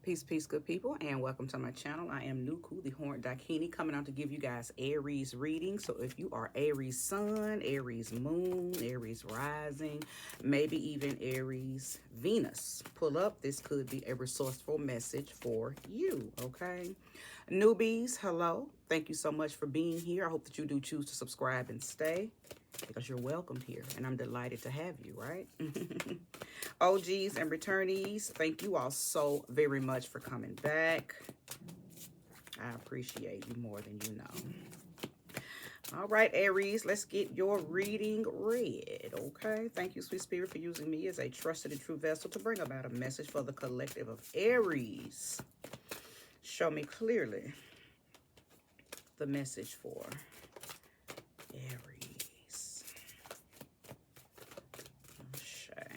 Peace, peace, good people, and welcome to my channel. I am Nuku, the Horned Dakini, coming out to give you guys Aries reading. So if you are Aries Sun, Aries Moon, Aries Rising, maybe even Aries Venus, pull up. This could be a resourceful message for you, okay? Newbies, hello. Thank you so much for being here. I hope that you do choose to subscribe and stay because you're welcomed here, and I'm delighted to have you, right? OGs and returnees, thank you all so very much for coming back. I appreciate you more than you know. All right, Aries, let's get your reading read, okay? Thank you, Sweet Spirit, for using me as a trusted and true vessel to bring about a message for the collective of Aries. Show me clearly the message for Aries. Okay.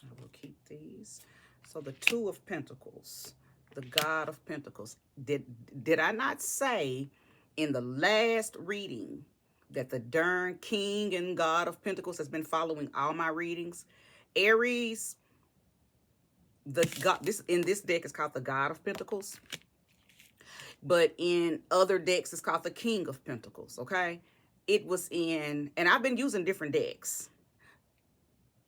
I will keep these. So the Two of Pentacles, the God of Pentacles. Did I not say in the last reading that the darn King and God of Pentacles has been following all my readings? Aries, in this deck is called the God of Pentacles, but in other decks it's called the King of Pentacles. Okay, it was in, and I've been using different decks.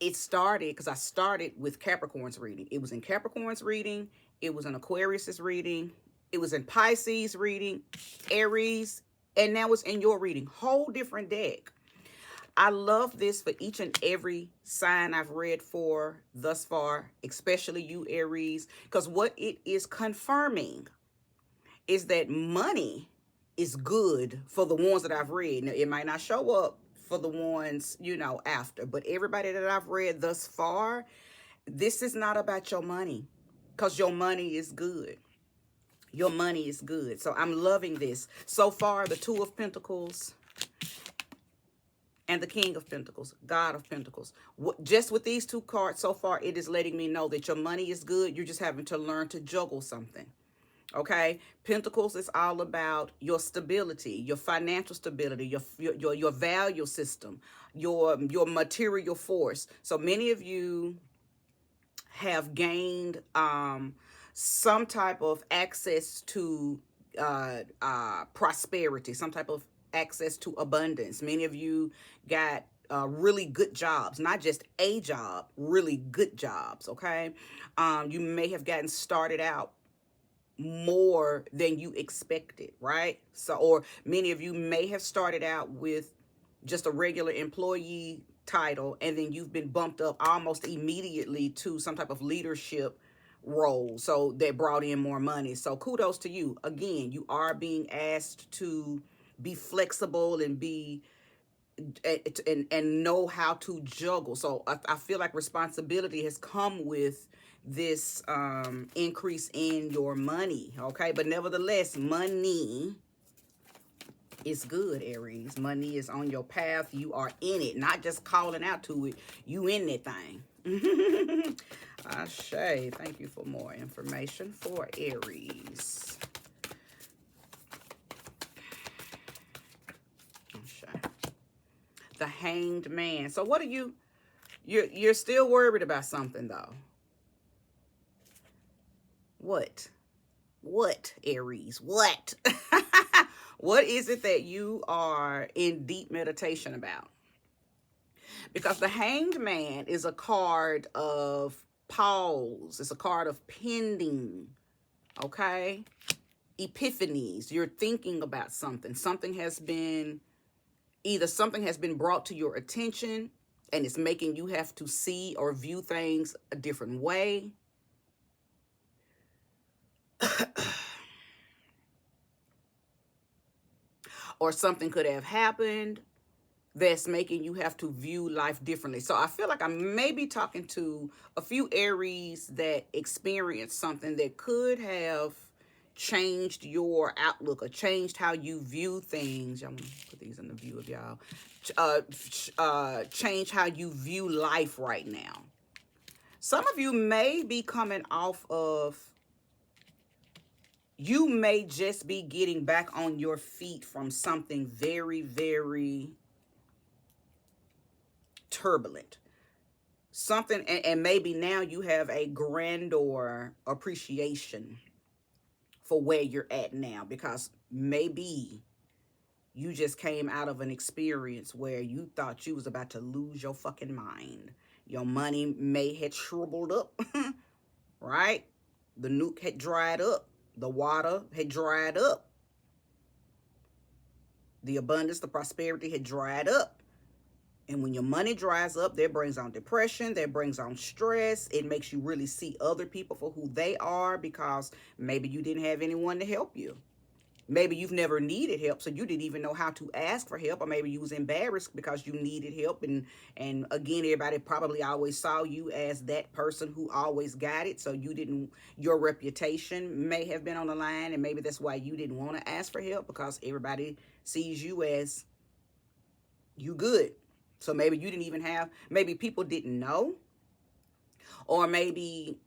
It started because I started with Capricorn's reading. It was in Capricorn's reading, it was in Aquarius's reading, it was in Pisces reading, Aries, and now it's in your reading. Whole different deck. I love this for each and every sign I've read for thus far, especially you, Aries, because what it is confirming is that money is good for the ones that I've read. Now, it might not show up for the ones, you know, after, but everybody that I've read thus far, this is not about your money, because your money is good. Your money is good. So I'm loving this. So far, the Two of Pentacles and the King of Pentacles, God of Pentacles. Just with these two cards so far, it is letting me know that your money is good. You're just having to learn to juggle something. Okay, Pentacles is all about your stability, your financial stability, your value system, your material force. So many of you have gained some type of access to prosperity, some type of access to abundance. Many of you got really good jobs, not just a job, really good jobs. Okay, you may have gotten started out more than you expected, right? So, or many of you may have started out with just a regular employee title, and then you've been bumped up almost immediately to some type of leadership role, so that brought in more money. So kudos to you. Again, you are being asked to be flexible and be and know how to juggle. So I feel like responsibility has come with this increase in your money. Okay, but nevertheless, money is good, Aries. Money is on your path. You are in it, not just calling out to it. You in that thing. Ashe, thank you for more information for Aries. Ashe. The Hanged Man. So what are you're still worried about something though? What, Aries? What? What is it that you are in deep meditation about? Because the Hanged Man is a card of pause. It's a card of pending. Okay, epiphanies. You're thinking about something. Something has been brought to your attention, and it's making you have to see or view things a different way. Or something could have happened that's making you have to view life differently. So I feel like I may be talking to a few Aries that experienced something that could have changed your outlook or changed how you view things. I'm gonna put these in the view of y'all. Change how you view life right now. Some of you may be coming off of, you may just be getting back on your feet from something very, very turbulent. Something, and maybe now you have a grander appreciation for where you're at now, because maybe you just came out of an experience where you thought you was about to lose your fucking mind. Your money may had shriveled up, right? The nuke had dried up. The water had dried up. The abundance, the prosperity had dried up. And when your money dries up, that brings on depression, that brings on stress. It makes you really see other people for who they are, because maybe you didn't have anyone to help you. Maybe you've never needed help, so you didn't even know how to ask for help, or maybe you was embarrassed because you needed help. And again, everybody probably always saw you as that person who always got it, so you didn't, your reputation may have been on the line, and maybe that's why you didn't want to ask for help, because everybody sees you as you good. So maybe you didn't even have, maybe people didn't know, or maybe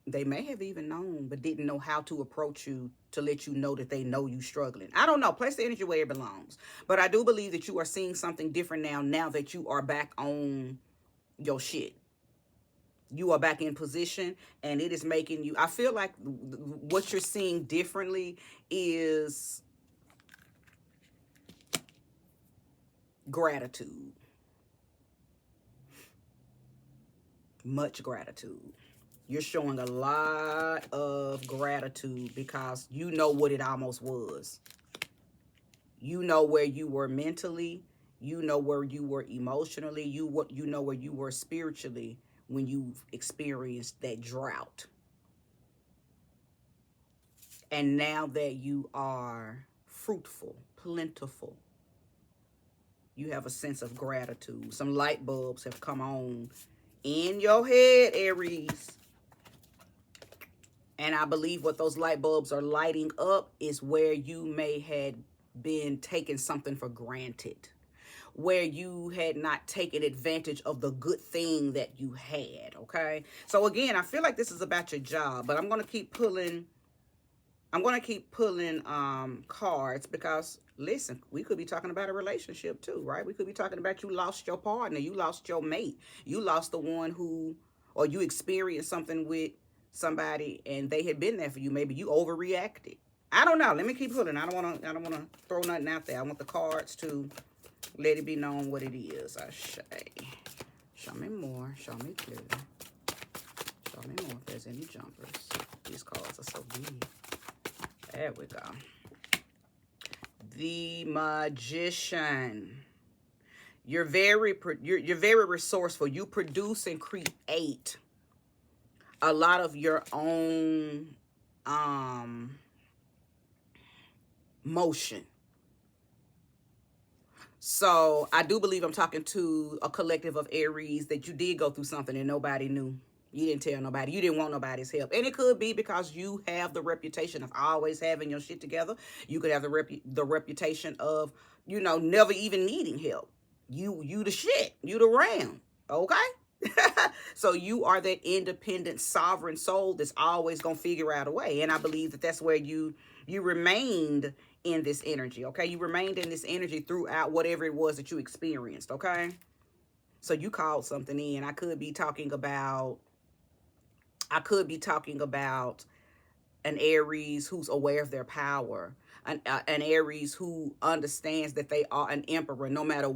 they may have even known but didn't know how to approach you to let you know that they know you struggling. I don't know. Place the energy where it belongs. But I do believe that you are seeing something different now that you are back on your shit. You are back in position, and it is making you, I feel like what you're seeing differently is gratitude. Much gratitude. You're showing a lot of gratitude because you know what it almost was. You know where you were mentally. You know where you were emotionally. You know where you were spiritually when you've experienced that drought. And now that you are fruitful, plentiful, you have a sense of gratitude. Some light bulbs have come on in your head, Aries. And I believe what those light bulbs are lighting up is where you may had been taking something for granted, where you had not taken advantage of the good thing that you had, okay? So again, I feel like this is about your job, but I'm going to keep pulling cards, because listen, we could be talking about a relationship too, right? We could be talking about you lost your partner, you lost your mate, you lost the one who, or you experienced something with somebody and they had been there for you. Maybe you overreacted. I don't know. Let me keep pulling. I don't want to throw nothing out there. I want the cards to let it be known what it is. I say, show me more. Show me clearly. Show me more if there's any jumpers. These cards are so big. There we go. The Magician. You're very resourceful. You produce and create a lot of your own motion. So I do believe I'm talking to a collective of Aries that you did go through something and nobody knew. You didn't tell nobody. You didn't want nobody's help. And it could be because you have the reputation of always having your shit together. You could have the reputation of, you know, never even needing help. You the shit. You the ram. Okay? So you are that independent, sovereign soul that's always going to figure out a way. And I believe that that's where you remained in this energy, okay? You remained in this energy throughout whatever it was that you experienced, okay? So you called something in. I could be talking about an Aries who's aware of their power, an Aries who understands that they are an emperor, no matter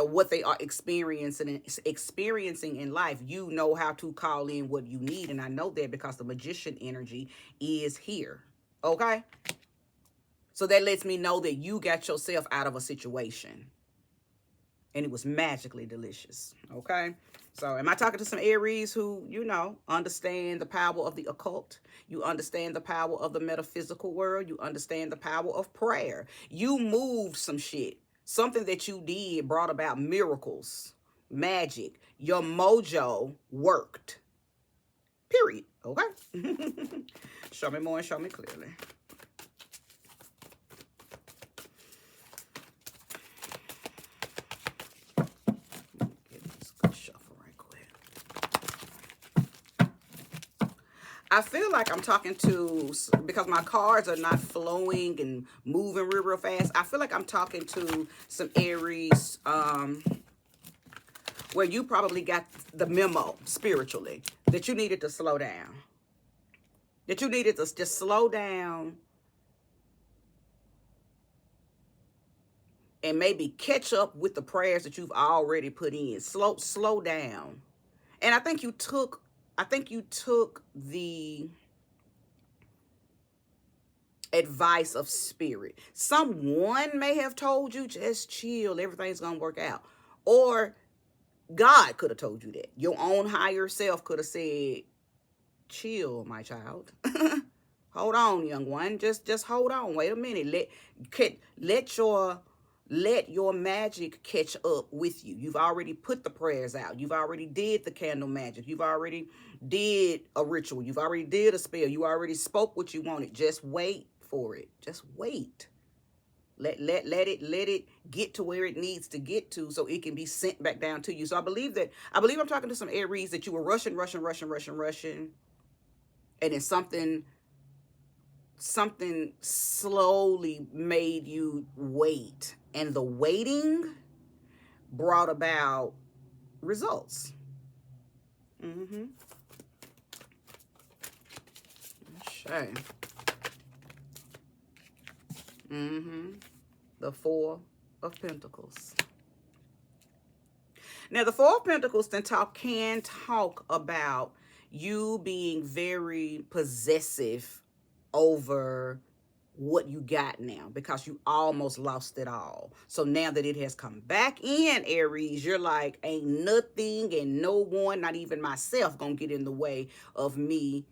what they are experiencing in life. You know how to call in what you need, and I know that because the Magician energy is here, okay? So that lets me know that you got yourself out of a situation, and it was magically delicious, okay? So am I talking to some Aries who, you know, understand the power of the occult? You understand the power of the metaphysical world. You understand the power of prayer. You moved some shit. Something that you did brought about miracles, magic. Your mojo worked. Period. Okay? Show me more and show me clearly. I feel like I'm talking to, because my cards are not flowing and moving real fast, I feel like I'm talking to some Aries where you probably got the memo spiritually that you needed to slow down. That you needed to just slow down and maybe catch up with the prayers that you've already put in. Slow down. And I think you took the advice of spirit. Someone may have told you, just chill, everything's gonna work out. Or God could have told you that. Your own higher self could have said, chill, my child. Hold on, young one. Just hold on. Wait a minute. Let your magic catch up with you. You've already put the prayers out. You've already did the candle magic. You've already did a ritual. You've already did a spell. You already spoke what you wanted. Just wait for it. Just wait. Let it get to where it needs to get to so it can be sent back down to you. So I believe I'm talking to some Aries that you were rushing. And then something slowly made you wait. And the waiting brought about results. Okay. The Four of Pentacles. Now, the Four of Pentacles can talk about you being very possessive over what you got now because you almost lost it all. So now that it has come back in, Aries, you're like, ain't nothing and no one, not even myself, gonna get in the way of me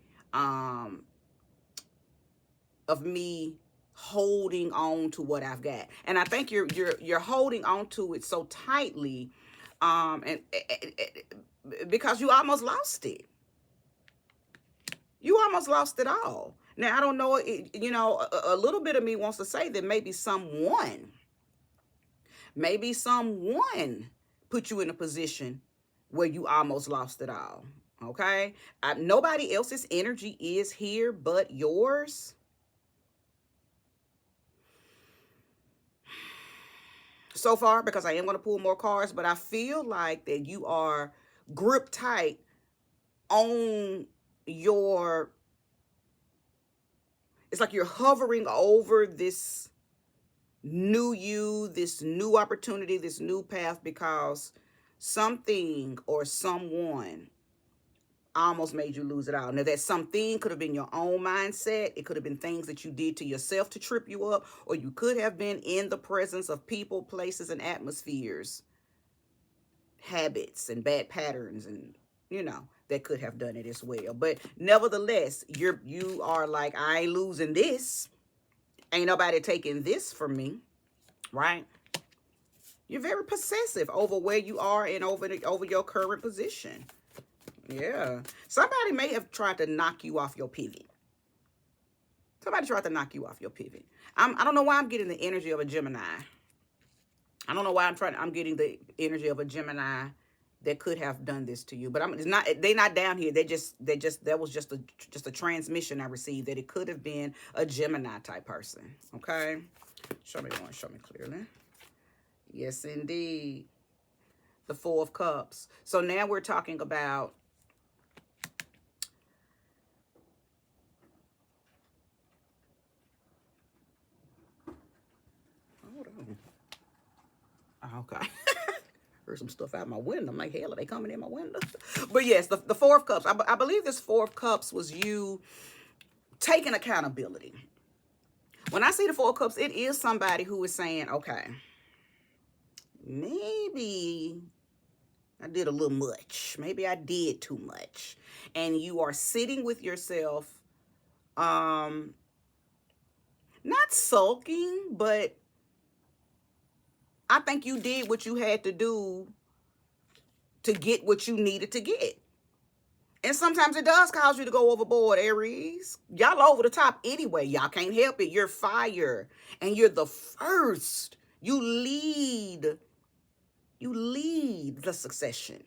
holding on to what I've got. And I think you're holding on to it so tightly and because you almost lost it. You almost lost it all. Now, I don't know, a little bit of me wants to say that maybe someone put you in a position where you almost lost it all, okay? Nobody else's energy is here but yours. So far, because I am going to pull more cards, but I feel like that you are gripped tight on your... It's like you're hovering over this new you, this new opportunity, this new path, because something or someone almost made you lose it all. Now, that something could have been your own mindset. It could have been things that you did to yourself to trip you up, or you could have been in the presence of people, places, and atmospheres, habits and bad patterns, and that could have done it as well. But nevertheless, you are like, I ain't losing this. Ain't nobody taking this from me, right? You're very possessive over where you are and over your current position. Yeah. Somebody may have tried to knock you off your pivot. Somebody tried to knock you off your pivot. I don't know why I'm getting the energy of a Gemini. I don't know why I'm getting the energy of a Gemini that could have done this to you. But they're not down here. That was just a transmission I received that it could have been a Gemini type person. Okay? Show me clearly. Yes, indeed. The Four of Cups. So now we're talking about okay. Heard some stuff out my window. I'm like, hell, are they coming in my window? But yes, the Four of Cups. I believe this Four of Cups was you taking accountability. When I see the Four of Cups, it is somebody who is saying, okay, maybe I did a little much. Maybe I did too much. And you are sitting with yourself, not sulking, but I think you did what you had to do to get what you needed to get. And sometimes it does cause you to go overboard, Aries. Y'all over the top anyway. Y'all can't help it. You're fire. And you're the first. You lead the succession.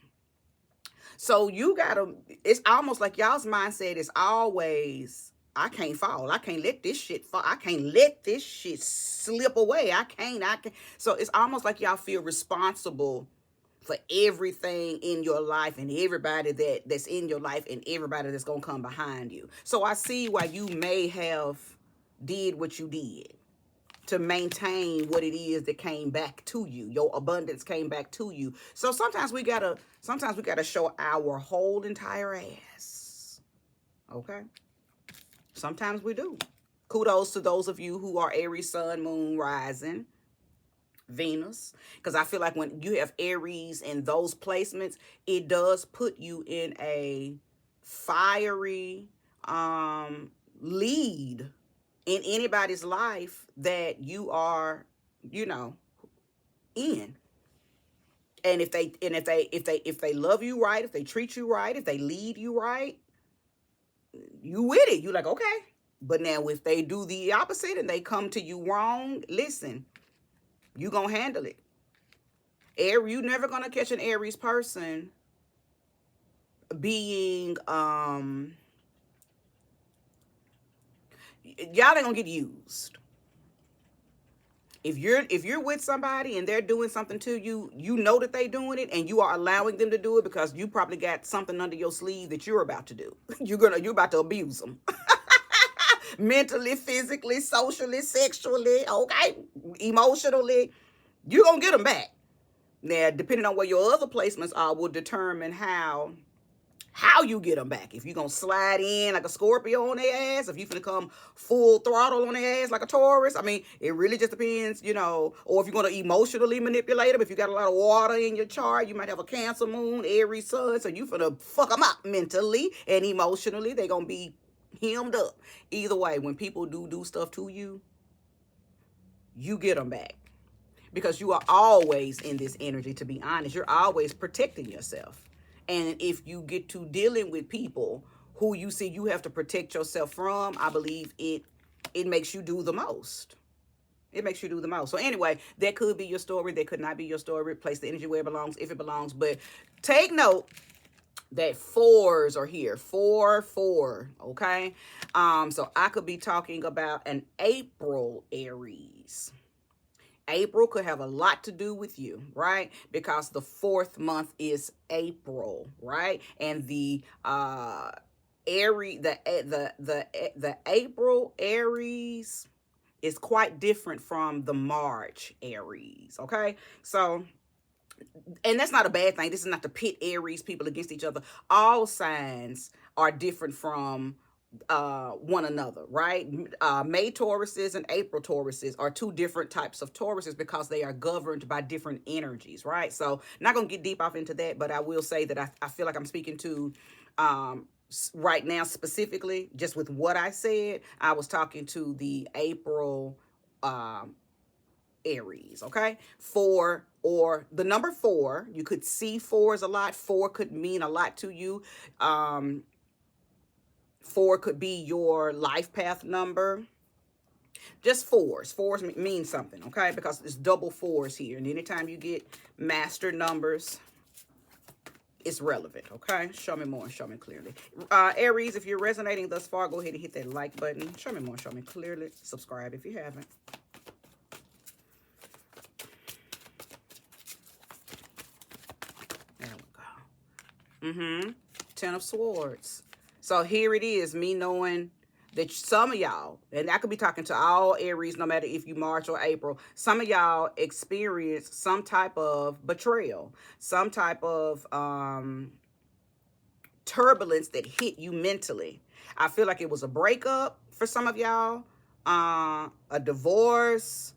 So you gotta, it's almost like y'all's mindset is always, I can't fall. I can't let this shit fall. I can't let this shit slip away. I can't. So it's almost like y'all feel responsible for everything in your life and everybody that's in your life and everybody that's going to come behind you. So I see why you may have did what you did to maintain what it is that came back to you. Your abundance came back to you. So sometimes we gotta show our whole entire ass. Okay? Sometimes we do. Kudos to those of you who are Aries, Sun, Moon, Rising, Venus. Because I feel like when you have Aries in those placements, it does put you in a fiery lead in anybody's life that you are, you know, in. And if they love you right, if they treat you right, if they lead you right, you with it. You like, okay. But now if they do the opposite and they come to you wrong, listen, you gonna handle it. You never gonna catch an Aries person being y'all ain't gonna get used. If you're with somebody and they're doing something to you, you know that they're doing it, and you are allowing them to do it because you probably got something under your sleeve that you're about to do. You're about to abuse them. Mentally, physically, socially, sexually, okay, emotionally, you're gonna get them back. Now, depending on where your other placements are, will determine how you get them back. If you're going to slide in like a Scorpio on their ass, if you're going to come full throttle on their ass like a Taurus, I mean, it really just depends, you know, or if you're going to emotionally manipulate them. If you got a lot of water in your chart, you might have a Cancer moon, Aries sun, so you're going to fuck them up mentally and emotionally. They're going to be hemmed up. Either way, when people do stuff to you, you get them back. Because you are always in this energy, to be honest. You're always protecting yourself. And if you get to dealing with people who you see you have to protect yourself from, I believe it makes you do the most. It makes you do the most. So anyway, that could be your story. That could not be your story. Place the energy where it belongs, if it belongs. But take note that 4s are here. 4. Okay? So I could be talking about an April Aries. April could have a lot to do with you, right? Because the 4th month is April, right? And the Aries, the April Aries is quite different from the March Aries, okay? So, and that's not a bad thing. This is not to pit Aries people against each other. All signs are different from one another, right? May Tauruses and April Tauruses are two different types of Tauruses because they are governed by different energies, right? So not gonna get deep off into that, but I will say that I feel like I'm speaking to right now specifically just with what I said. I was talking to the April Aries, okay? 4 or the number 4, you could see 4s a lot. 4 could mean a lot to you. 4 could be your life path number. Just 4s. 4s mean something, okay? Because it's double 4s here. And anytime you get master numbers, it's relevant, okay? Show me more. Show me clearly. Aries, if you're resonating thus far, go ahead and hit that like button. Show me more. Show me clearly. Subscribe if you haven't. There we go. 10 of Swords. So here it is, me knowing that some of y'all, and I could be talking to all Aries, no matter if you March or April, some of y'all experience some type of betrayal, some type of turbulence that hit you mentally. I feel like it was a breakup for some of y'all, a divorce,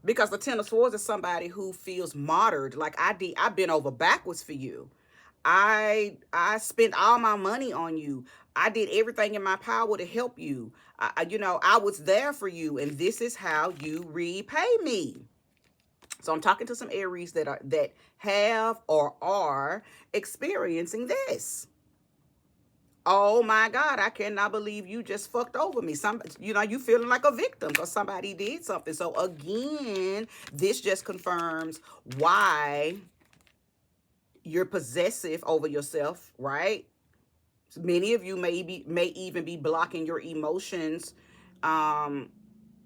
because the 10 of Swords is somebody who feels martyred. Like I've been over backwards for you. I spent all my money on you. I did everything in my power to help you. I was there for you, and this is how you repay me. So I'm talking to some Aries that have or are experiencing this. Oh my God, I cannot believe you just fucked over me. You feeling like a victim because somebody did something. So again, this just confirms why you're possessive over yourself, right? Many of you may even be blocking your emotions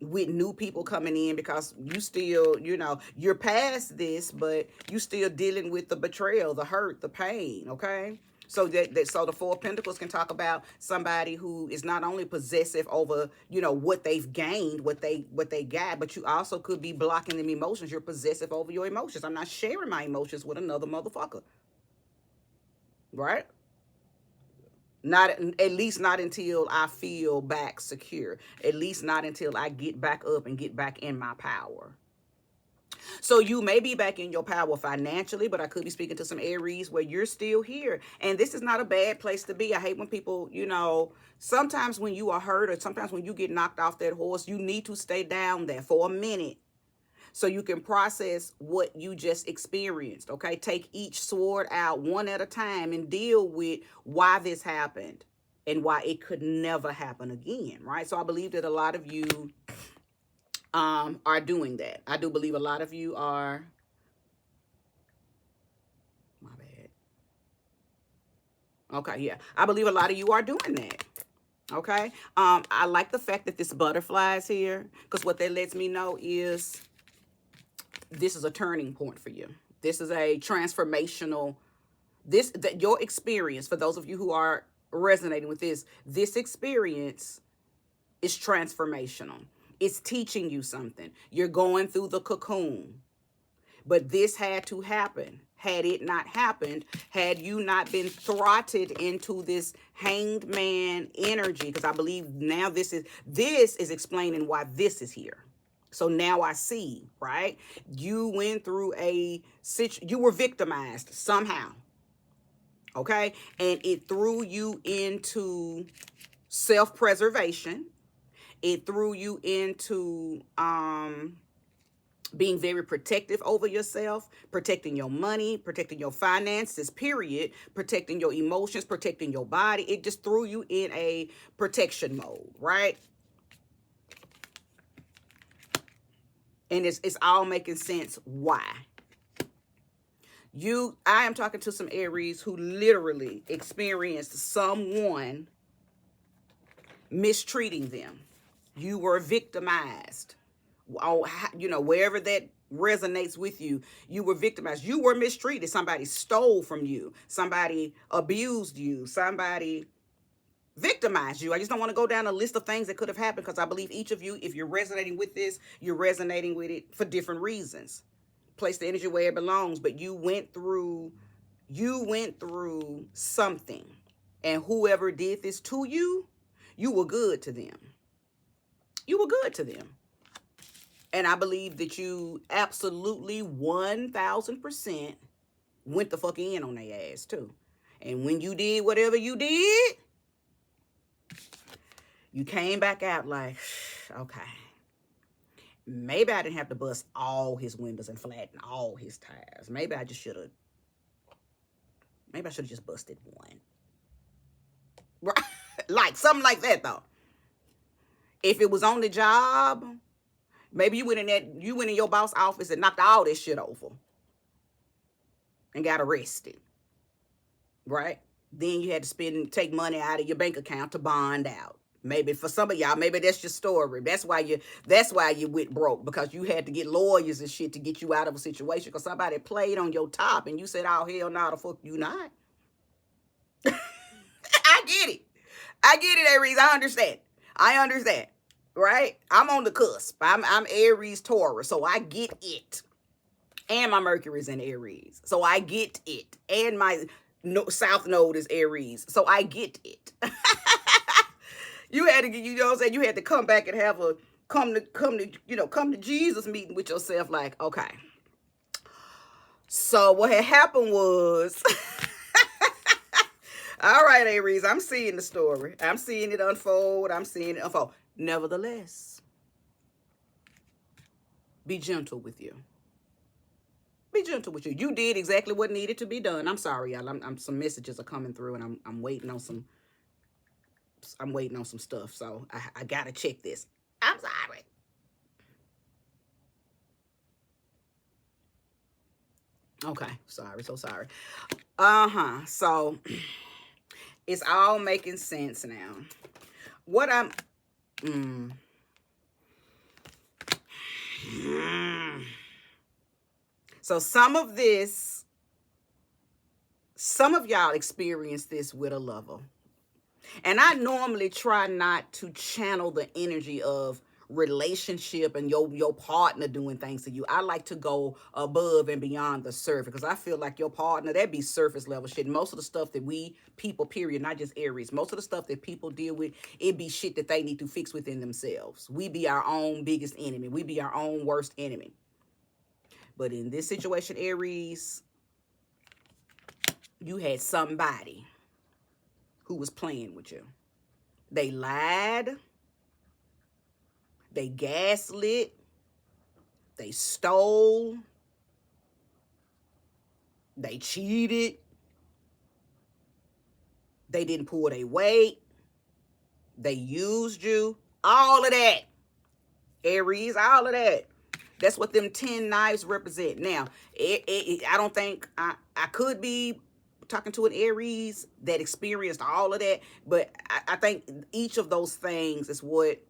with new people coming in, because you still, you're past this, but you still dealing with the betrayal, the hurt, the pain, okay? So so the Four of Pentacles can talk about somebody who is not only possessive over, what they've gained, what they got, but you also could be blocking them emotions. You're possessive over your emotions. I'm not sharing my emotions with another motherfucker, right? Not, at least not until I feel back secure. At least not until I get back up and get back in my power. So you may be back in your power financially, but I could be speaking to some Aries where you're still here. And this is not a bad place to be. I hate when people, sometimes when you are hurt, or sometimes when you get knocked off that horse, you need to stay down there for a minute so you can process what you just experienced, okay? Take each sword out one at a time and deal with why this happened and why it could never happen again, right? So I believe that a lot of you are doing that. I do believe a lot of you are, my bad. Okay, yeah. I believe a lot of you are doing that. Okay. I like the fact that this butterfly is here, because what that lets me know is this is a turning point for you. This is a transformational, that your experience, for those of you who are resonating with this experience is transformational. It's teaching you something. You're going through the cocoon. But this had to happen. Had it not happened, had you not been throttled into this hanged man energy, because I believe now this is explaining why this is here. So now I see, right? You went through you were victimized somehow, okay? And it threw you into self-preservation. It threw you into being very protective over yourself, protecting your money, protecting your finances, period, protecting your emotions, protecting your body. It just threw you in a protection mode, right? And it's all making sense why. I am talking to some Aries who literally experienced someone mistreating them. You were victimized. Wherever that resonates with you, you were victimized. You were mistreated. Somebody stole from you. Somebody abused you. Somebody victimized you. I just don't want to go down a list of things that could have happened, because I believe each of you, if you're resonating with this, you're resonating with it for different reasons. Place the energy where it belongs, but you went through something, and whoever did this to you, you were good to them. You were good to them. And I believe that you absolutely 1,000% went the fuck in on their ass too. And when you did whatever you did, you came back out like, okay, maybe I didn't have to bust all his windows and flatten all his tires. Maybe I should have just busted one. Right? Like something like that though. If it was on the job, maybe you went in your boss office and knocked all this shit over and got arrested, right? Then you had to take money out of your bank account to bond out. Maybe for some of y'all, maybe that's your story. That's why you went broke, because you had to get lawyers and shit to get you out of a situation, because somebody played on your top and you said, oh, hell no, the fuck you not. I get it, Aries. I understand. Right? I'm on the cusp. I'm Aries Taurus, so I get it. And my Mercury's in Aries, so I get it. And my South Node is Aries, so I get it. You had to, what I'm saying? You had to come back and have a come to Jesus meeting with yourself. Like, okay. So what had happened was, all right, Aries, I'm seeing the story. I'm seeing it unfold. Nevertheless, be gentle with you. Be gentle with you. You did exactly what needed to be done. I'm sorry, y'all. I'm some messages are coming through, and I'm waiting on some. I'm waiting on some stuff, so I gotta check this. I'm sorry. Okay, sorry, so sorry. So it's all making sense now. What I'm So some of y'all experience this with a lover. And I normally try not to channel the energy of relationship and your partner doing things to you. I like to go above and beyond the surface because I feel like your partner, that be surface level shit. Most of the stuff that we people, period, not just Aries, most of the stuff that people deal with, it be shit that they need to fix within themselves. We be our own biggest enemy. We be our own worst enemy. But in this situation, Aries, you had somebody who was playing with you. They lied. They gaslit. They stole. They cheated. They didn't pull their weight. They used you. All of that. Aries, all of that. That's what them 10 knives represent. Now, I don't think I could be talking to an Aries that experienced all of that, but I think each of those things is what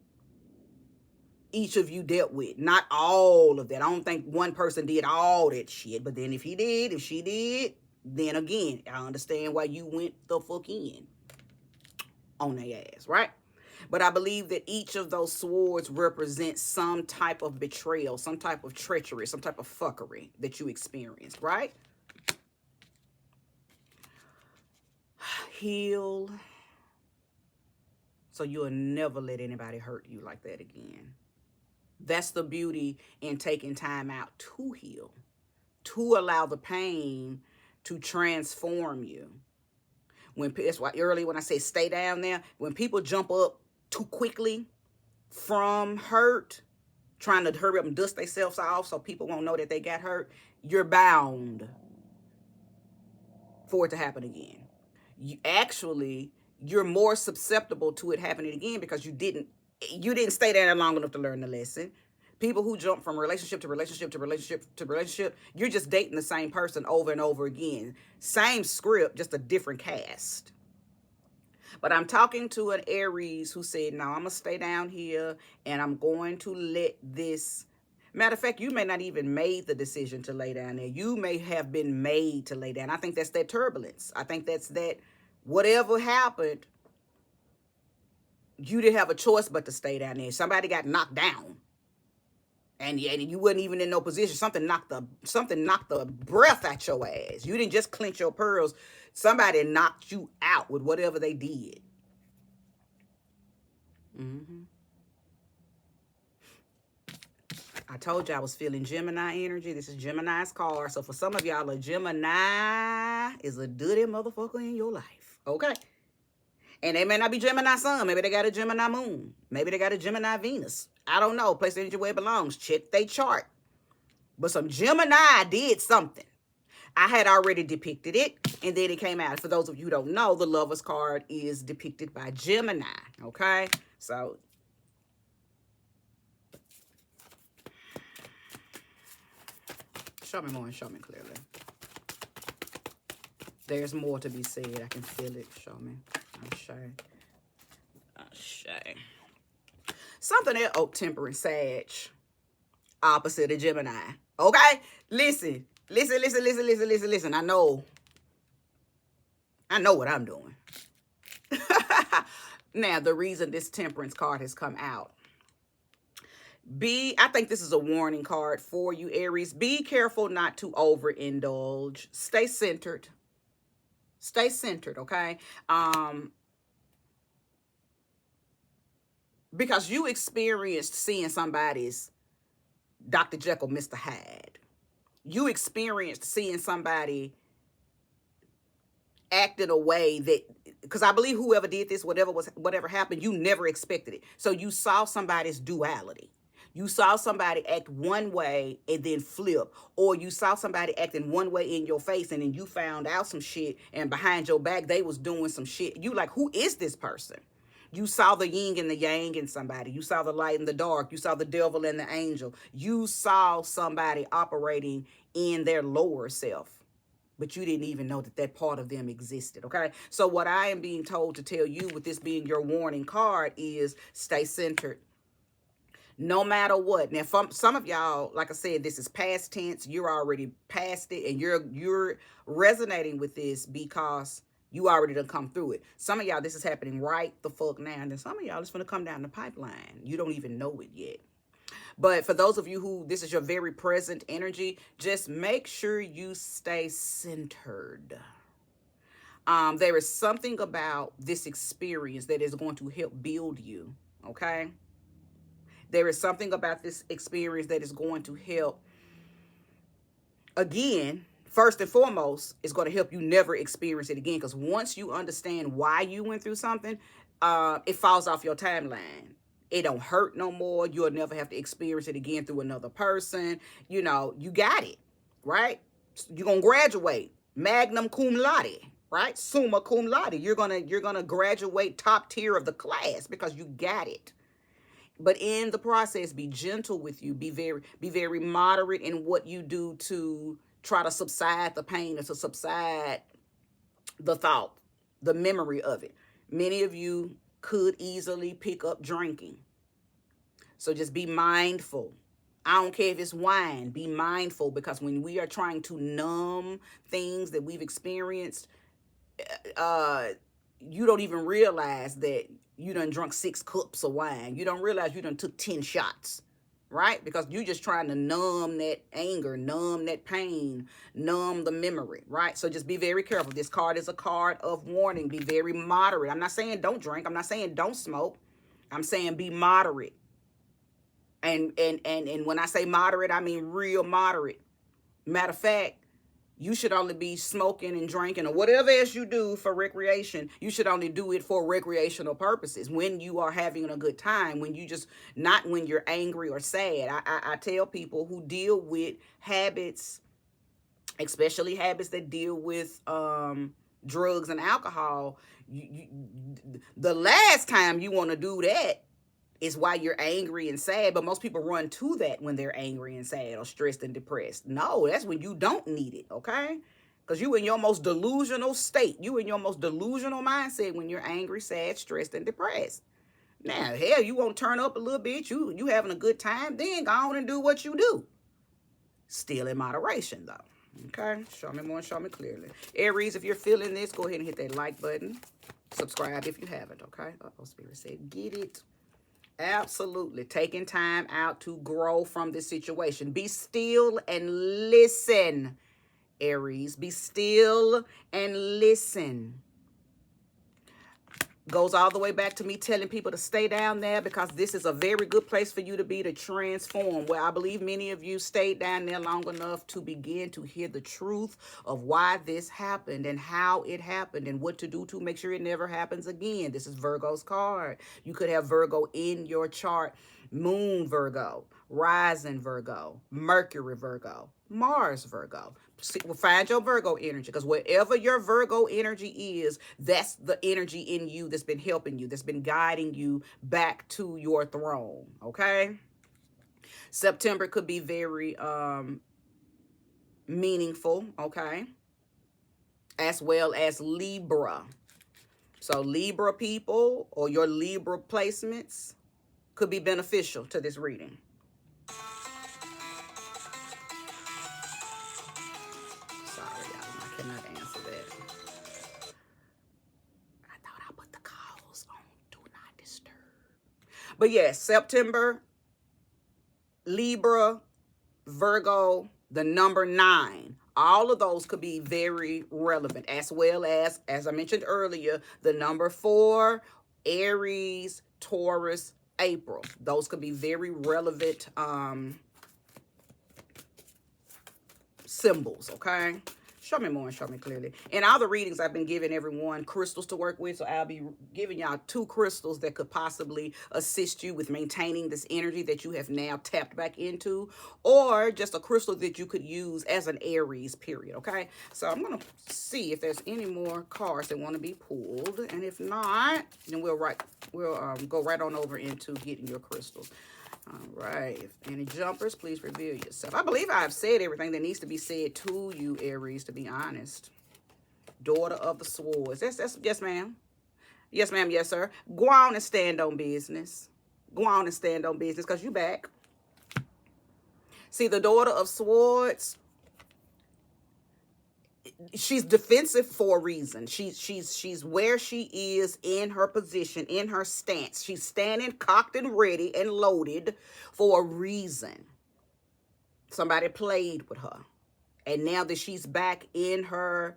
each of you dealt with. Not all of that. I don't think one person did all that shit, but then if he did, if she did, then again, I understand why you went the fuck in on their ass, right? But I believe that each of those swords represents some type of betrayal, some type of treachery, some type of fuckery that you experienced, right? Heal. So you'll never let anybody hurt you like that again. That's the beauty in taking time out to heal, to allow the pain to transform you. That's why earlier when I say stay down there, when people jump up too quickly from hurt, trying to hurry up and dust themselves off so people won't know that they got hurt, you're bound for it to happen again. You're more susceptible to it happening again because you didn't stay there long enough to learn the lesson. People who jump from relationship to relationship to relationship to relationship, you're just dating the same person over and over again. Same script, just a different cast. But I'm talking to an Aries who said, no, I'm going to stay down here and I'm going to let this. Matter of fact, you may not even made the decision to lay down there. You may have been made to lay down. I think that's that turbulence. I think that's that whatever happened, you didn't have a choice but to stay down there. Somebody got knocked down. And you wasn't even in no position. Something knocked the breath out your ass. You didn't just clench your pearls. Somebody knocked you out with whatever they did. I told you I was feeling Gemini energy. This is Gemini's card. So for some of y'all, a Gemini is a dirty motherfucker in your life. Okay? And they may not be Gemini sun. Maybe they got a Gemini moon. Maybe they got a Gemini Venus. I don't know. Place energy where it belongs. Check their chart. But some Gemini did something. I had already depicted it, and then it came out. For those of you who don't know, the Lover's card is depicted by Gemini. Okay? So show me more and show me clearly. There's more to be said. I can feel it. Show me. Shay. Something else. Oh, Temperance, Sag. Opposite of Gemini. Okay? Listen. I know what I'm doing. Now, the reason this Temperance card has come out. I think this is a warning card for you, Aries. Be careful not to overindulge. Stay centered. Stay centered, okay? Because you experienced seeing somebody's Dr. Jekyll, Mr. Hyde. You experienced seeing somebody act in a way that, because I believe whoever did this, whatever happened, you never expected it. So you saw somebody's duality. You saw somebody act one way and then flip. Or you saw somebody acting one way in your face and then you found out some shit and behind your back they was doing some shit. You like, who is this person? You saw the yin and the yang in somebody. You saw the light and the dark. You saw the devil and the angel. You saw somebody operating in their lower self. But you didn't even know that part of them existed, okay? So what I am being told to tell you with this being your warning card is stay centered. No matter what. Now, for some of y'all, like I said, this is past tense. You're already past it, and you're resonating with this because you already done come through it. Some of y'all, this is happening right the fuck now, and then some of y'all, it's gonna come down the pipeline. You don't even know it yet. But for those of you who this is your very present energy, just make sure you stay centered. There is something about this experience that is going to help build you. Okay. There is something about this experience that is going to help, again, first and foremost, it's going to help you never experience it again. Because once you understand why you went through something, it falls off your timeline. It don't hurt no more. You'll never have to experience it again through another person. You know, you got it, right? You're going to graduate magna cum laude, right? Summa cum laude. You're gonna graduate top tier of the class because you got it. But in the process, be gentle with you. Be very moderate in what you do to try to subside the pain and to subside the thought, the memory of it. Many of you could easily pick up drinking. So just be mindful. I don't care if it's wine. Be mindful, because when we are trying to numb things that we've experienced, you don't even realize that you done drunk 6 cups of wine. You don't realize you done took 10 shots, right? Because you're just trying to numb that anger, numb that pain, numb the memory, right? So just be very careful. This card is a card of warning. Be very moderate. I'm not saying don't drink. I'm not saying don't smoke. I'm saying be moderate. And when I say moderate, I mean real moderate. Matter of fact, you should only be smoking and drinking or whatever else you do for recreation. You should only do it for recreational purposes when you are having a good time, when you just, not when you're angry or sad. I tell people who deal with habits, especially habits that deal with drugs and alcohol, the last time you want to do that is why you're angry and sad. But most people run to that when they're angry and sad or stressed and depressed. No, that's when you don't need it, okay? Because you in your most delusional state. You in your most delusional mindset when you're angry, sad, stressed, and depressed. Now, hell, you won't turn up a little bit. You having a good time, then go on and do what you do. Still in moderation, though. Okay? Show me more and show me clearly. Aries, if you're feeling this, go ahead and hit that like button. Subscribe if you haven't, okay? Uh-oh, Spirit said, get it. Absolutely. Taking time out to grow from this situation. Be still and listen, Aries. Be still and listen. Goes all the way back to me telling people to stay down there, because this is a very good place for you to be, to transform. Where I believe many of you stayed down there long enough to begin to hear the truth of why this happened and how it happened and what to do to make sure it never happens again. This is Virgo's card. You could have Virgo in your chart. Moon Virgo, rising Virgo, Mercury Virgo, Mars Virgo. Find your Virgo energy, because wherever your Virgo energy is, that's the energy in you that's been helping you, that's been guiding you back to your throne, okay? September could be very meaningful, okay? As well as Libra. So Libra people or your Libra placements could be beneficial to this reading. Sorry, y'all, I cannot answer that. I thought I put the calls on Do Not Disturb. But yes, September, Libra, Virgo, the number 9. All of those could be very relevant, as well as I mentioned earlier, the number 4, Aries, Taurus, April. Those could be very relevant symbols, okay? Show me more and show me clearly. In all the readings, I've been giving everyone crystals to work with, so I'll be giving y'all 2 crystals that could possibly assist you with maintaining this energy that you have now tapped back into, or just a crystal that you could use as an Aries, period, okay? So I'm going to see if there's any more cards that want to be pulled, and if not, then we'll go right on over into getting your crystals. All right. If any jumpers, please reveal yourself. I believe I've said everything that needs to be said to you, Aries, to be honest. Daughter of the Swords. That's yes, ma'am. Yes, ma'am. Yes, sir. Go on and stand on business. Go on and stand on business because you back. See, the Daughter of Swords, she's defensive for a reason. She's where she is in her position, in her stance. She's standing cocked and ready and loaded for a reason. Somebody played with her. And now that she's back in her,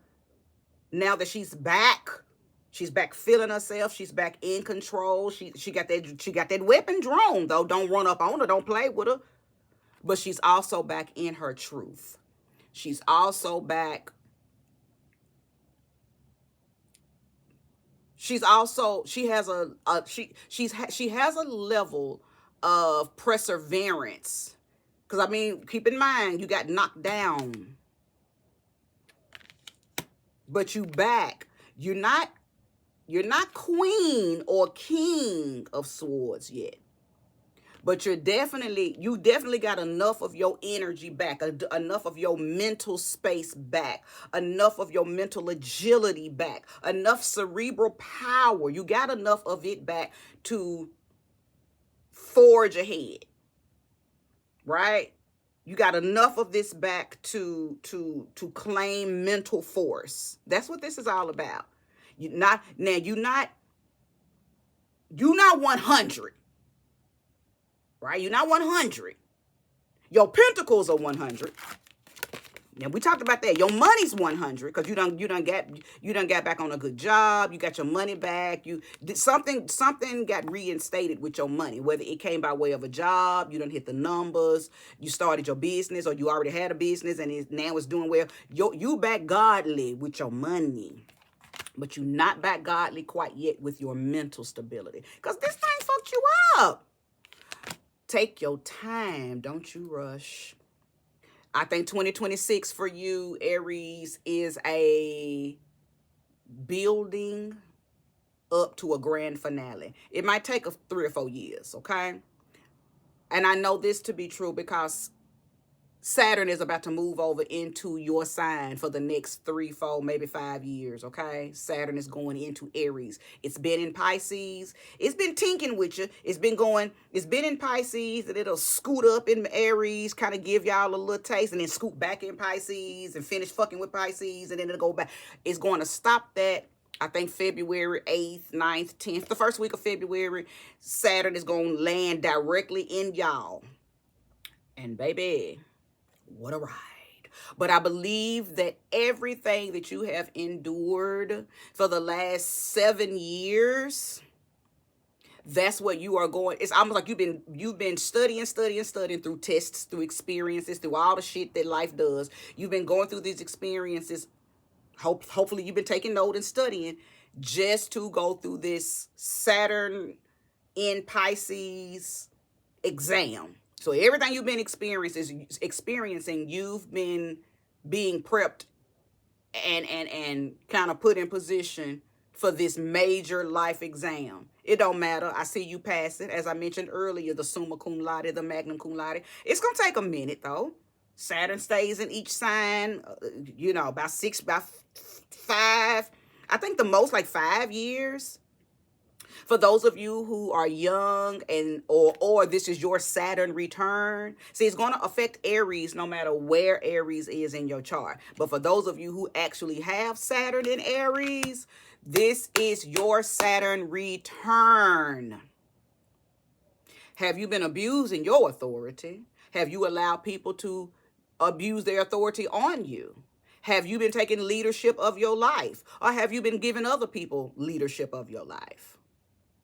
now that she's back feeling herself. She's back in control. She got that weapon drawn though. Don't run up on her. Don't play with her. But she's also back in her truth. She's also back. She has she has a level of perseverance. Because I mean, keep in mind, you got knocked down. But you back. You're not queen or king of swords yet. But you definitely got enough of your energy back, enough of your mental space back, enough of your mental agility back, enough cerebral power. You got enough of it back to forge ahead, right? You got enough of this back to claim mental force. That's what this is all about. You're not 100. Right? You're not 100. Your pentacles are 100. Now we talked about that. Your money's 100 because you done got back on a good job. You got your money back. You did something got reinstated with your money. Whether it came by way of a job, you done hit the numbers. You started your business, or you already had a business and now it's doing well. You back godly with your money, but you not back godly quite yet with your mental stability because this thing fucked you up. Take your time. Don't you rush. I think 2026 for you, Aries, is a building up to a grand finale. It might take 3 or 4 years, okay? And I know this to be true because Saturn is about to move over into your sign for the next 3, 4, maybe 5 years, okay? Saturn is going into Aries. It's been in Pisces. It's been tinking with you. It's been in Pisces, and it'll scoot up in Aries, kind of give y'all a little taste, and then scoot back in Pisces and finish fucking with Pisces, and then it'll go back. It's going to stop that. I think February 8th, 9th, 10th, the first week of February, Saturn is going to land directly in y'all. And baby, what a ride. But I believe that everything that you have endured for the last 7 years, that's what you are going. It's almost like you've been studying through tests, through experiences, through all the shit that life does. You've been going through these experiences. Hopefully you've been taking note and studying just to go through this Saturn in Pisces exam. So everything you've been experiencing, you've been being prepped and kind of put in position for this major life exam. It don't matter. I see you pass it. As I mentioned earlier, the summa cum laude, the magna cum laude. It's going to take a minute, though. Saturn stays in each sign, about 5. I think the most like 5 years. For those of you who are young or this is your Saturn return, see, it's going to affect Aries no matter where Aries is in your chart. But for those of you who actually have Saturn in Aries, this is your Saturn return. Have you been abusing your authority? Have you allowed people to abuse their authority on you? Have you been taking leadership of your life? Or have you been giving other people leadership of your life?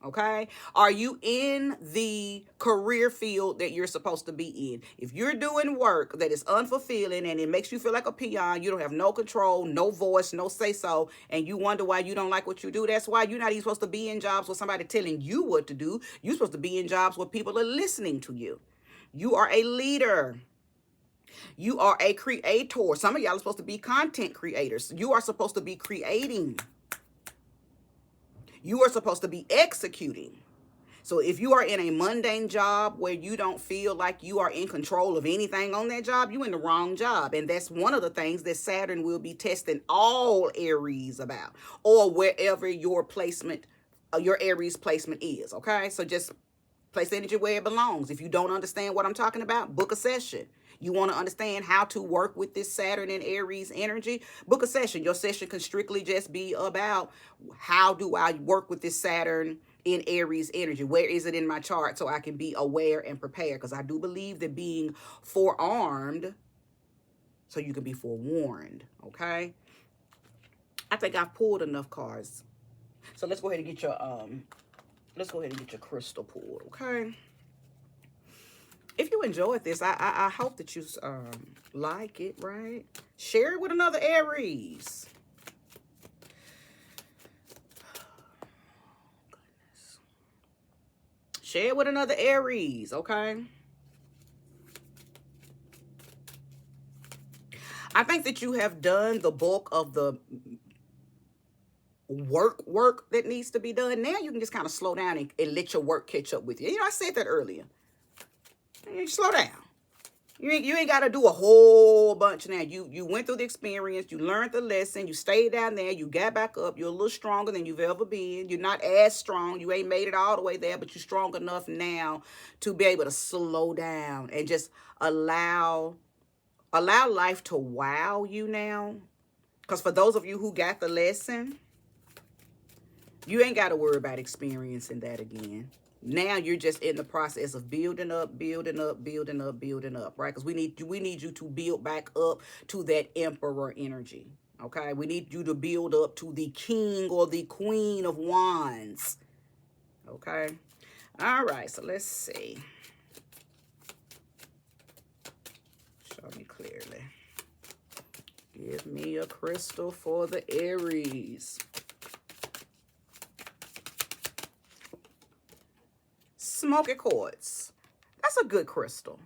Okay? Are you in the career field that you're supposed to be in? If you're doing work that is unfulfilling and it makes you feel like a peon, you don't have no control, no voice, no say-so, and you wonder why you don't like what you do, that's why you're not even supposed to be in jobs with somebody telling you what to do. You're supposed to be in jobs where people are listening to you. You are a leader. You are a creator. Some of y'all are supposed to be content creators. You are supposed to be creating. You are supposed to be executing. So if you are in a mundane job where you don't feel like you are in control of anything on that job, you're in the wrong job. And that's one of the things that Saturn will be testing all Aries about, or wherever your placement, your Aries placement is. Okay, so just Place the energy where it belongs. If you don't understand what I'm talking about, book a session. You want to understand how to work with this Saturn and Aries energy, book a session. Your session can strictly just be about how do I work with this Saturn in Aries energy? Where is it in my chart so I can be aware and prepared? Because I do believe that being forearmed so you can be forewarned, okay? I think I've pulled enough cards. So let's go ahead and get your crystal pulled, okay? If you enjoyed this, I hope that you like it, right? Share it with another Aries. Goodness. Share it with another Aries, okay? I think that you have done the bulk of the work that needs to be done. Now you can just kind of slow down and let your work catch up with you. You know, I said that earlier. You slow down. You ain't got to do a whole bunch now. You went through the experience. You learned the lesson. You stayed down there. You got back up. You're a little stronger than you've ever been. You're not as strong. You ain't made it all the way there, but you're strong enough now to be able to slow down and just allow life to wow you now. Because for those of you who got the lesson, you ain't got to worry about experiencing that again. Now you're just in the process of building up, right? Because we need you to build back up to that emperor energy, okay? We need you to build up to the king or the queen of wands, okay? All right, so let's see. Show me clearly. Give me a crystal for the Aries. Smoky quartz. That's a good crystal.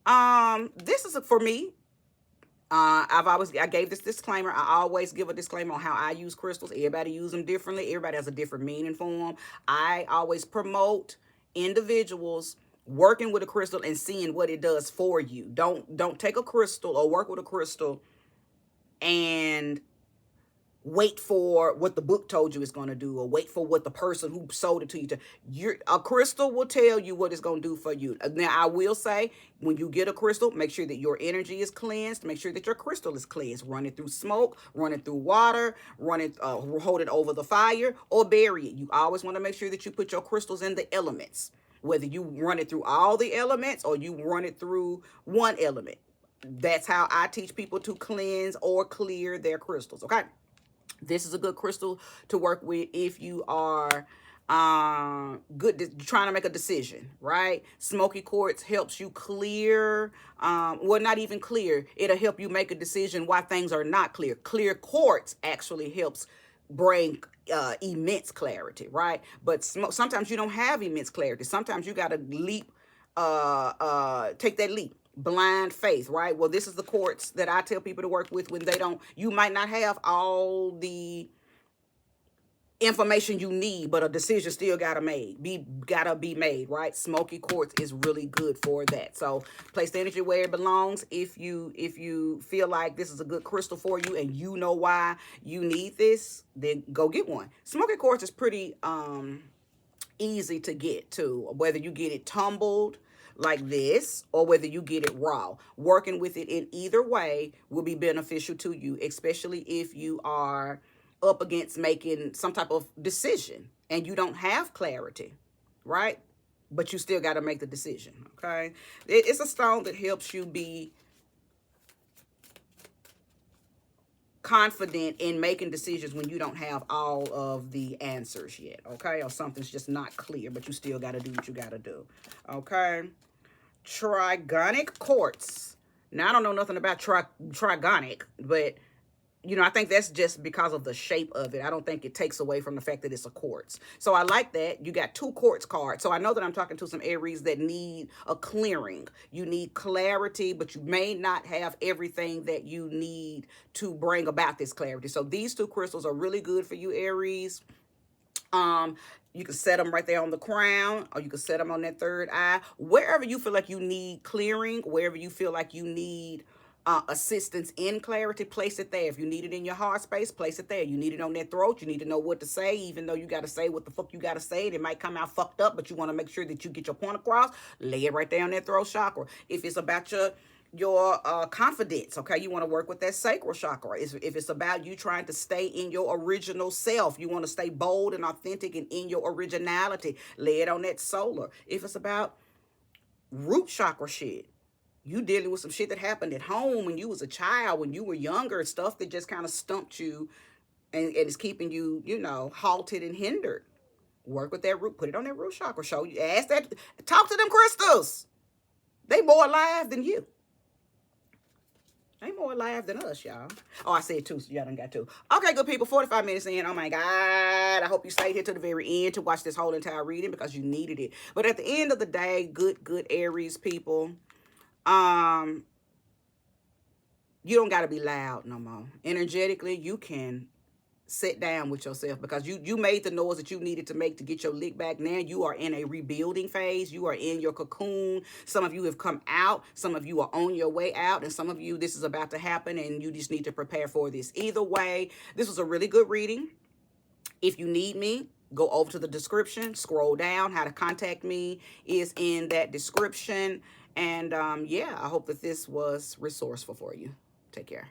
This is for me. I gave this disclaimer. I always give a disclaimer on how I use crystals. Everybody use them differently. Everybody has a different meaning for them. I always promote individuals working with a crystal and seeing what it does for you. Don't take a crystal or work with a crystal and wait for what the book told you it's going to do, or wait for what the person who sold it to you a crystal will tell you what it's going to do for you. Now, I will say, when you get a crystal, make sure that your energy is cleansed. Make sure that your crystal is cleansed. Run it through smoke, run it through water, hold it over the fire, or bury it. You always want to make sure that you put your crystals in the elements, whether you run it through all the elements or you run it through one element. That's how I teach people to cleanse or clear their crystals, okay? This is a good crystal to work with if you are trying to make a decision, right? Smoky quartz helps you clear, well, not even clear. It'll help you make a decision why things are not clear. Clear quartz actually helps bring immense clarity, right? But sometimes you don't have immense clarity. Sometimes you got to take that leap. Blind faith, right? Well, this is the quartz that I tell people to work with when you might not have all the information you need, but a decision still gotta be made, right? Smoky quartz is really good for that. So place the energy where it belongs. If you feel like this is a good crystal for you and you know why you need this, then go get one. Smoky quartz is pretty easy to get too, whether you get it tumbled like this or whether you get it raw. Working with it in either way will be beneficial to you, especially if you are up against making some type of decision and you don't have clarity, right? But you still got to make the decision, okay? It's a stone that helps you be confident in making decisions when you don't have all of the answers yet, okay? Or something's just not clear, but you still got to do what you got to do, okay? Trigonic quartz. Now, I don't know nothing about trigonic, but, you know, I think that's just because of the shape of it. I don't think it takes away from the fact that it's a quartz. So I like that. You got 2 quartz cards. So I know that I'm talking to some Aries that need a clearing. You need clarity, but you may not have everything that you need to bring about this clarity. So these 2 crystals are really good for you, Aries. You can set them right there on the crown, or you can set them on that third eye. Wherever you feel like you need clearing, wherever you feel like you need assistance in clarity, place it there. If you need it in your heart space, place it there. You need it on that throat. You need to know what to say, even though you got to say what the fuck you got to say. It might come out fucked up, but you want to make sure that you get your point across. Lay it right there on that throat chakra. If it's about your confidence, okay, you want to work with that sacral chakra. If it's about you trying to stay in your original self, you want to stay bold and authentic and in your originality, lay it on that solar. If it's about root chakra shit, you dealing with some shit that happened at home when you was a child, when you were younger, stuff that just kind of stumped you and is keeping you, halted and hindered. Work with that root, put it on that root chakra. Show you, ask that, talk to them crystals. They more alive than you. They more alive than us, y'all. Oh, I said two, so y'all done got two. Okay, good people, 45 minutes in. Oh my God. I hope you stayed here to the very end to watch this whole entire reading because you needed it. But at the end of the day, good Aries people, you don't got to be loud no more. Energetically, you can sit down with yourself because you made the noise that you needed to make to get your lick back. Now you are in a rebuilding phase. You are in your cocoon. Some of you have come out. Some of you are on your way out. And some of you, this is about to happen and you just need to prepare for this. Either way, this was a really good reading. If you need me, go over to the description, scroll down. How to contact me is in that description. And yeah, I hope that this was resourceful for you. Take care.